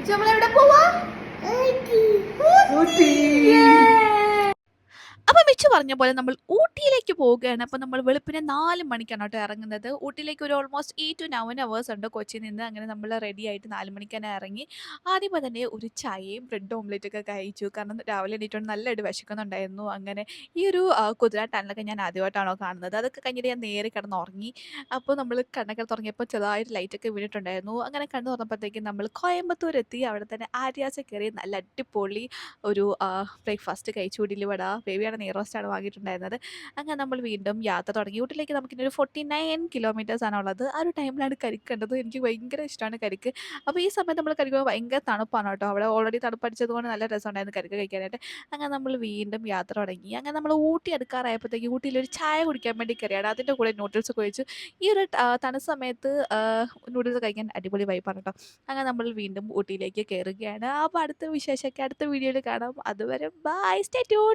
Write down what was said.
നമ്മളെവിടെ പോവാ? ഊട്ടി. അപ്പോൾ മിച്ചു പറഞ്ഞ പോലെ നമ്മൾ ഊട്ടിയിലേക്ക് പോവുകയാണ്. അപ്പോൾ നമ്മൾ വെളുപ്പിനെ 4 മണിക്കാണ് കേട്ടോ ഇറങ്ങുന്നത്. ഊട്ടിയിലേക്ക് ഒരു ഓൾമോസ്റ്റ് 8 to 9 അവേഴ്സ് ഉണ്ട് കൊച്ചിയിൽ നിന്ന്. അങ്ങനെ നമ്മൾ റെഡി ആയിട്ട് 4 മണിക്ക് തന്നെ ഇറങ്ങി. ആദ്യമേ തന്നെ ഒരു ചായയും ബ്രെഡ് ഓംലെറ്റ് ഒക്കെ കഴിച്ചു. കാരണം രാവിലെ എണീറ്റോണ്ട് നല്ലതായിട്ട് വിശക്കുന്നുണ്ടായിരുന്നു. അങ്ങനെ ഈ ഒരു കുതിര ടണലൊക്കെ ഞാൻ ആദ്യമായിട്ടാണോ കാണുന്നത്. അതൊക്കെ കഴിഞ്ഞിട്ട് ഞാൻ നേരെ കിടന്ന് ഉറങ്ങി. അപ്പോൾ നമ്മൾ കണ്ണൊക്കെ തുറങ്ങിയപ്പോൾ ചെറുതായിട്ട് ലൈറ്റൊക്കെ വീണിട്ടുണ്ടായിരുന്നു. അങ്ങനെ കണ്ണ് തുറന്നപ്പോഴത്തേക്കും നമ്മൾ കോയമ്പത്തൂർ എത്തി. അവിടെ തന്നെ ആര്യാസ് കയറി നല്ല അടിപൊളി ഒരു ബ്രേക്ക്ഫാസ്റ്റ് കഴിച്ചു. ഉള്ളിൽ വട, ബേബിയാണ് നെയ് റോസ്റ്റാണ് വാങ്ങിയിട്ടുണ്ടായിരുന്നത്. അങ്ങനെ നമ്മൾ വീണ്ടും യാത്ര തുടങ്ങി. ഊട്ടിയിലേക്ക് നമുക്കിനി ഒരു 49 കിലോമീറ്റേഴ്സ് ആണുള്ളത്. ആ ഒരു ടൈമിലാണ് കരിക്ക് കണ്ടത്. എനിക്ക് ഭയങ്കര ഇഷ്ടമാണ് കരിക്ക്. അപ്പോൾ ഈ സമയത്ത് നമ്മൾ കഴിക്കുമ്പോൾ ഭയങ്കര തണുപ്പാണ് കേട്ടോ. അവിടെ ഓൾറെഡി തണുപ്പടിച്ചത് കൊണ്ട് നല്ല രസമുണ്ടായിരുന്നു കരിക്ക് കഴിക്കാനായിട്ട്. അങ്ങനെ നമ്മൾ വീണ്ടും യാത്ര തുടങ്ങി. അങ്ങനെ നമ്മൾ ഊട്ടി അടുക്കാറായപ്പോഴത്തേക്ക് ഊട്ടിയിൽ ഒരു ചായ കുടിക്കാൻ വേണ്ടി കയറിയാണ്. അതിൻ്റെ കൂടെ നൂഡിൽസ് കഴിച്ചു. ഈ ഒരു തണുത്ത സമയത്ത് നൂഡിൽസ് കഴിക്കാൻ അടിപൊളി വൈബാണ് കേട്ടോ. അങ്ങനെ നമ്മൾ വീണ്ടും ഊട്ടിയിലേക്ക് കയറുകയാണ്. അപ്പോൾ അടുത്ത വിശേഷമൊക്കെ അടുത്ത വീഡിയോയിൽ കാണാം. അതുവരെ ബൈ, സ്റ്റേ ട്യൂൺ.